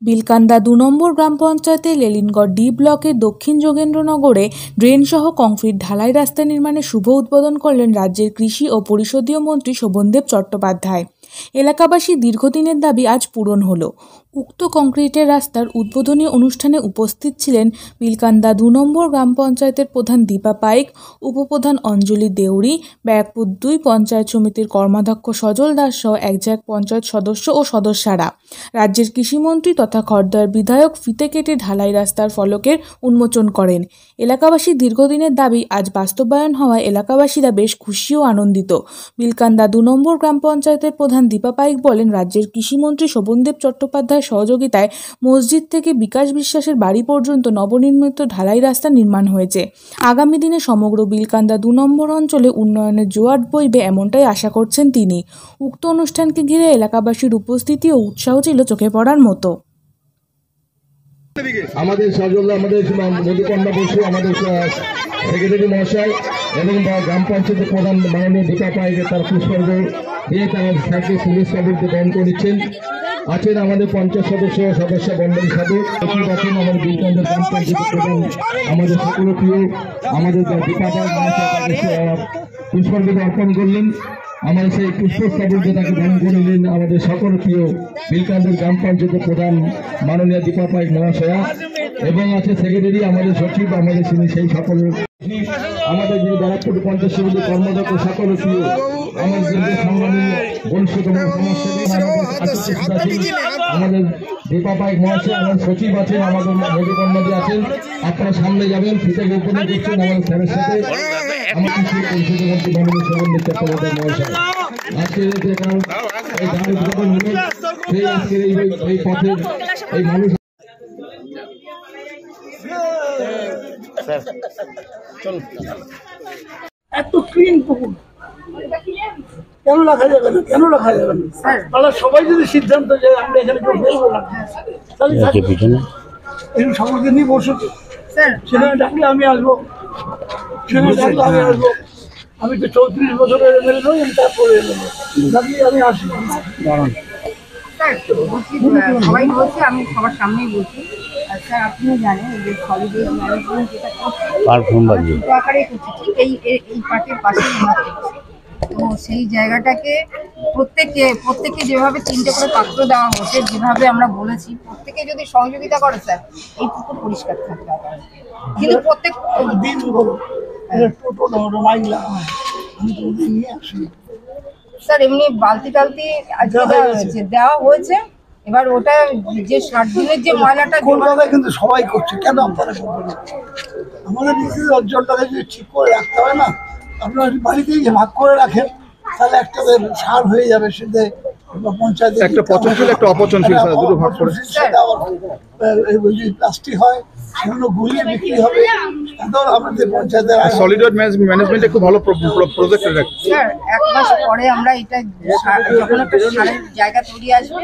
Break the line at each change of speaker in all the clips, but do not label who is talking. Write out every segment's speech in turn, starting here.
বিলকান্দা ২ নম্বর গ্রাম পঞ্চায়েতের লেলিনগড় ডি ব্লকের দক্ষিণ যোগেন্দ্রনগরে ড্রেনসহ কংক্রিট ঢালাই রাস্তা নির্মাণের শুভ উদ্বোধন করলেন রাজ্যের কৃষি ও পরিষদীয় মন্ত্রী শোভনদেব চট্টোপাধ্যায়। এলাকাবাসীর দীর্ঘদিনের দাবি আজ পূরণ হলো। উক্ত কংক্রিটের রাস্তার উদ্বোধনী অনুষ্ঠানে উপস্থিত ছিলেন বিলকান্দা ২ নম্বর গ্রাম পঞ্চায়েতের প্রধান দীপা পাইক, উপপ্রধান অঞ্জলি দেউরি, ব্যারাকপুর ২ পঞ্চায়েত সমিতির কর্মাধ্যক্ষ সজল দাস সহ একঝাঁক পঞ্চায়েত সদস্য ও সদস্যরা। রাজ্যের কৃষিমন্ত্রী তথা খড়দহের বিধায়ক ফিতে কেটে ঢালাই রাস্তার ফলকের উন্মোচন করেন। এলাকাবাসীর দীর্ঘদিনের দাবি আজ বাস্তবায়ন হওয়ায় এলাকাবাসীরা বেশ খুশি ও আনন্দিত। বিলকান্দা ২ নম্বর গ্রাম পঞ্চায়েতের প্রধান দীপা পাইক বলেন, রাজ্যের কৃষিমন্ত্রী শোভনদেব চট্টোপাধ্যায়ের সহযোগিতায় মসজিদ থেকে বিকাশ বিশ্বাসের বাড়ি পর্যন্ত নবনির্মিত ঢালাই রাস্তা নির্মাণ হয়েছে। আগামী দিনে সমগ্র বিলকান্দা ২ নম্বর অঞ্চলে উন্নয়নের জোয়ার বইবে এমনটাই আশা করছেন তিনি। উক্ত অনুষ্ঠানকে ঘিরে এলাকাবাসীর উপস্থিতি ও উৎসাহ ছিল চোখে পড়ার মতো।
আমাদের সজল, আমাদের মধুকন্যা বসু, আমাদের সেক্রেটারি মহাশয় এবং গ্রাম পঞ্চায়েতের প্রধান মাননীয় দীপা পাইকে তার পুষ্পার্ঘ দিয়ে তারা স্যারকে পুলিশ সাবুকে গ্রহণ করে নিচ্ছেন। আছেন আমাদের পঞ্চায়েত সদস্য বন্ধন সাধু আছেন, আমাদের বিলকান্দা গ্রাম পঞ্চায়েতের প্রধান আমাদের সকল প্রিয় আমাদের দীপা পাই পুষ্পার্ঘ অর্পণ করলেন। আমাদের সেই পুষ্পস্তবকে তাকে গ্রহণ করে নিলেন আমাদের সকল প্রিয় বিলকান্দার গ্রাম পঞ্চায়েতের প্রধান মাননীয় দীপা পাইক মহাশয়া এবং আছে সেক্রেটারি আমাদের সচিব আমাদের সেই সকল আমাদের যিনি ব্যারাকপুর পঞ্চায়েত সমিতির কর্মদক্ষ সকল প্রিয় আমাদের সম্মানীয় বরিষ্ঠতম আমাদের দীপা পাইক মহাশয়, আমাদের সচিব আছেন, আমাদের মধুকর্মী আছেন। আপনারা সামনে যাবেন, ফিতে গোপনে করছেন আমাদের স্যারের সাথে আমাদের পরিষদের মন্ত্রী মাননীয় শোভনদেব চট্টোপাধ্যায় মহাশয়। আজকের সেই আজকের এই পথের এই মানুষ
এত ক্লিন পুকুর কেন রাখা যাবে না, কেন রাখা যাবে না? তাহলে সবাই যদি সিদ্ধান্ত যায় আমরা এখানে কেউ ফেলবো না, তাহলে এরকম সকলকে নিয়ে বসুন, সেখানে ডাকলে আমি আসবো, সেখানে ডাকলে আমি আসবো। আমি তো ৩৪ বছরের এমএলএ নই, আমি তারপরে ডাকলে আমি আসি।
সবাই বলছে, আমি সবার সামনেই বলছি, স্যার আপনি জানেন যে সলিড ওয়েস্ট ম্যানেজমেন্ট যেটা করছে আকারে করছে, ঠিক এই পার্টের পাশে তো সেই জায়গাটাকে প্রত্যেককে যেভাবে 3টে করে পাত্র দেওয়া হচ্ছে, যেভাবে আমরা বলেছি প্রত্যেকে যদি সহযোগিতা করে স্যার এই পুকুর পরিষ্কার থাকবে। কিন্তু প্রত্যেক
দিন
স্যার এমনি বালতি টালতি দেওয়া হয়েছে, এবার ওটা যে 60 দিনের যে ময়লাটা
কলকাতায় কিন্তু সবাই করছে, কেন আপনারা করবেন? আমাদের নিজেদের অঞ্চলটাকে যদি ঠিক করে রাখতে হয় না, আপনার বাড়িতেই যে ভাগ করে রাখেন তাহলে একটা সার হয়ে যাবে, সেটা পঞ্চায়েত
একটা পচনশীল একটা অপচনশীল দুটো ভাগ করে
প্লাস্টিক হয় সেগুলো গুলিয়ে বিক্রি হবে। আমাদের পঞ্চায়েতের
সলিড ওয়েস্ট ম্যানেজমেন্ট খুব ভালো প্রজেক্ট।
স্যার 1 মাস পরে আমরা এটা যখন একটা সারের জায়গা তৈরি আসবে,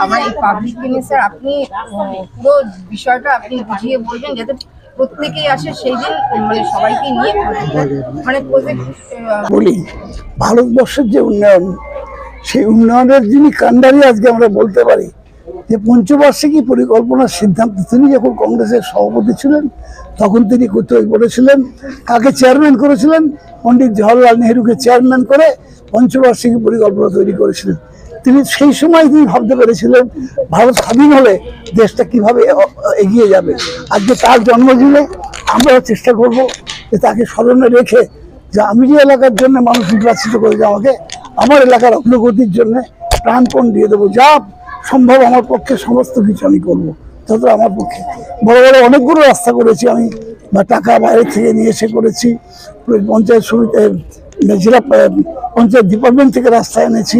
আমরা এই পাবলিক কিনে স্যার আপনি পুরো বিষয়টা আপনি বুঝিয়ে বলবেন যাতে প্রত্যেকেই আসে সেই দিন, মানে সবাইকে নিয়ে মানে প্রজেক্ট
বলি। ভারতবর্ষের যে উন্নয়ন, সেই উন্নয়নের যিনি কাণ্ডারি আজকে আমরা বলতে পারি যে পঞ্চবার্ষিকী পরিকল্পনার সিদ্ধান্ত তিনি যখন কংগ্রেসের সভাপতি ছিলেন তখন তিনি করেছিলেন। কাকে চেয়ারম্যান করেছিলেন? পণ্ডিত জওহরলাল নেহরুকে চেয়ারম্যান করে পঞ্চবার্ষিকী পরিকল্পনা তৈরি করেছিলেন। তিনি সেই সময় তিনি ভাবতে পেরেছিলেন ভারত স্বাধীন হলে দেশটা কিভাবে এগিয়ে যাবে। আজকে তার জন্মদিনে আমরা চেষ্টা করব যে তাকে স্মরণে রেখে যে আমি যে এলাকার জন্য মানুষ নির্বাচিত করেছে, আমাকে আমার এলাকার অগ্রগতির জন্য প্রাণপণ দিয়ে দেবো। যা সম্ভব আমার পক্ষে সমস্ত কিছু আমি করবো, তত আমার পক্ষে। বড় বড় অনেকগুলো রাস্তা করেছি আমি, বা টাকা বাইরে থেকে নিয়ে এসে করেছি। পঞ্চায়েত সমিতি, জেলা পঞ্চায়েত ডিপার্টমেন্ট থেকে রাস্তা এনেছি,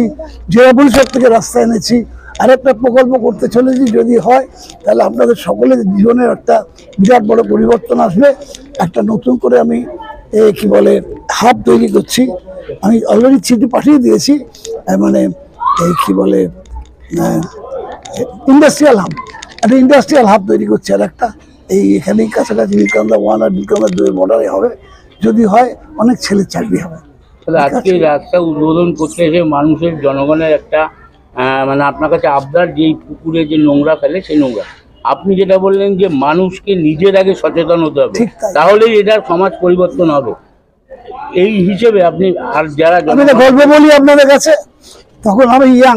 জেলা পরিষদ থেকে রাস্তা এনেছি। আরেকটা প্রকল্প করতে চলেছি, যদি হয় তাহলে আপনাদের সকলের জীবনের একটা বিরাট বড় পরিবর্তন আসবে। একটা নতুন করে আমি কি বলে হাব তৈরি করছি। আমি অলরেডি চিঠি পাঠিয়ে দিয়েছি, মানে এই কি বলে ইন্ডাস্ট্রিয়াল হাব, একটা ইন্ডাস্ট্রিয়াল হাব তৈরি করছে। আর একটা এখানেই কাছাকাছি বিলকান্দা 1 আর বিলকান্দা 2 বর্ডারে হবে। যদি হয় অনেক ছেলের চাকরি হবে।
আজকে রাস্তা উদ্বোধন করতে এসে মানুষের জনগণের একটা মানে আপনার কাছে আবদার যে এই পুকুরে যে নোংরা ফেলে সেই নোংরা, আপনি যেটা বললেন যে মানুষকে নিজের আগে সচেতন হতে হবে, তাহলেই এটার সমাজ পরিবর্তন হবে। এই হিসেবে আপনি আর যারা
আমি গল্প বলি আপনাদের কাছে, তখন আমি ইয়াং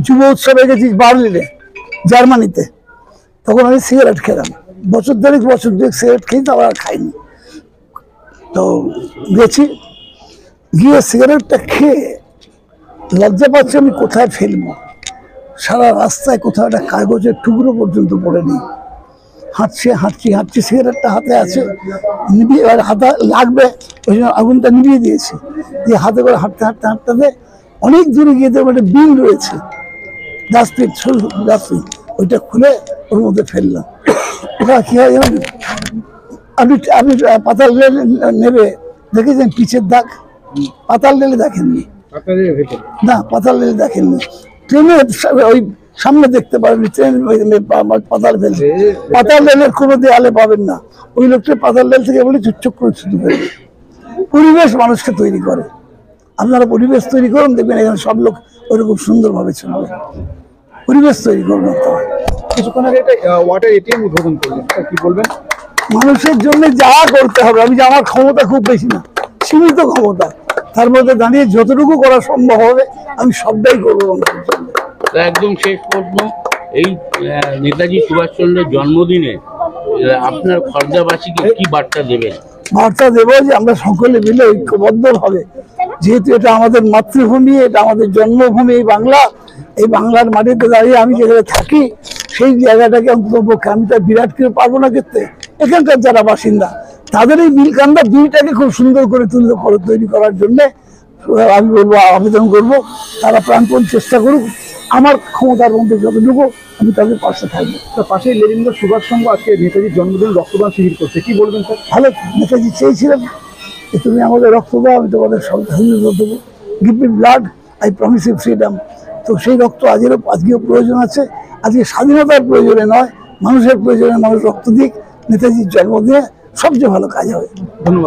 যুব উৎসবে গেছি বার্লিনে, জার্মানিতে। তখন আমি সিগারেট খেলাম, বছর দুয়েক সিগারেট খেয়ে তো আবার খাইনি। তো গেছি, গিয়ে সিগারেটটা খেয়ে লজ্জা পাচ্ছি আমি কোথায় ফেলবো। সারা রাস্তায় কোথাও একটা কাগজের টুকরো পর্যন্ত পড়ে নেই। হাঁটছি সিগারেটটা হাতে আছে, নিভিয়ে এবার হাতে লাগবে, ওই জন্য আগুনটা নিভিয়ে দিয়েছি। দিয়ে হাতে করে হাঁটতে অনেক দূরে গিয়ে দেখবো একটা বিন রয়েছে, ডাস্টবিন, ডাস্টবিন, ওইটা খুলে ওর মধ্যে ফেললাম। ওটা কি হয় জানেন, আপনি পাতাল রেল নেবে দেখেছেন পিচের দাগ, পাতাল রেলে দেখেননি না, পাতাল রেলে দেখেননি, ট্রেনে ওই সামনে দেখতে পারেন, ট্রেন পাতাল রেল, পাতাল রেলের কোনো দেয়ালে পাবেন না। ওই লোকটা পাতাল রেল থেকে বলে চুপচুপ করে শুধু ফেলবে। পরিবেশ মানুষকে তৈরি করে, আপনারা পরিবেশ তৈরি করুন, দেখবেন এখানে সব লোক ওইরকম সুন্দরভাবে চলবে। পরিবেশ তৈরি করুন।
কিছুক্ষণ আগে ওয়াটার এটিএম উদ্বোধন করলেন, কি বলবেন?
মানুষের জন্য যা করতে হবে, আমি যে আমার ক্ষমতা খুব বেশি না, সীমিত ক্ষমতা, তার মধ্যে দাঁড়িয়ে যতটুকু করা সম্ভব হবে আমি সবটাই করবো মানুষের জন্য।
একদম শেষ প্রশ্ন, এই নেতাজি সুভাষচন্দ্রের জন্মদিনে আপনার খর্দাবাসীকে কি বার্তা দেবেন?
বার্তা দেবো যে আমরা সকলে মিলে ঐক্যবদ্ধভাবে, যেহেতু এটা আমাদের মাতৃভূমি, এটা আমাদের জন্মভূমি এই বাংলা, এই বাংলার মাটিতে দাঁড়িয়ে আমি যেখানে থাকি সেই জায়গাটাকে অন্ততপক্ষে, আমি তার বিরাট করে পারবো না ক্ষেত্রে, এখানকার যারা বাসিন্দা তাদের এই বিলকান্দা বিলটাকে খুব সুন্দর করে তৈরি করার জন্য আমি বলবো, আবেদন করবো তারা প্রাণপণ চেষ্টা করুক। আমার ক্ষমতার মধ্যে যতটুকু আমি তাদের পাশে থাকবো।
তার পাশে লেনিনগঞ্জ সুভাষ সংঘ আজকে নেতাজির জন্মদিন রক্তদান শিবির করছে, কি বলবেন স্যার?
ভালো, নেতাজি চেয়েছিলেন যে তুমি আমাদের রক্ত দাও, আমি তোমাদের স্বাধীনতা দেবো, give me blood, I promise you freedom. তো সেই রক্ত আজকেও প্রয়োজন আছে। আজকে স্বাধীনতার প্রয়োজনে নয়, মানুষের প্রয়োজনে মানুষ রক্ত দিক, নেতাজির জন্মদিনে সবচেয়ে ভালো কাজ হবে।
ধন্যবাদ।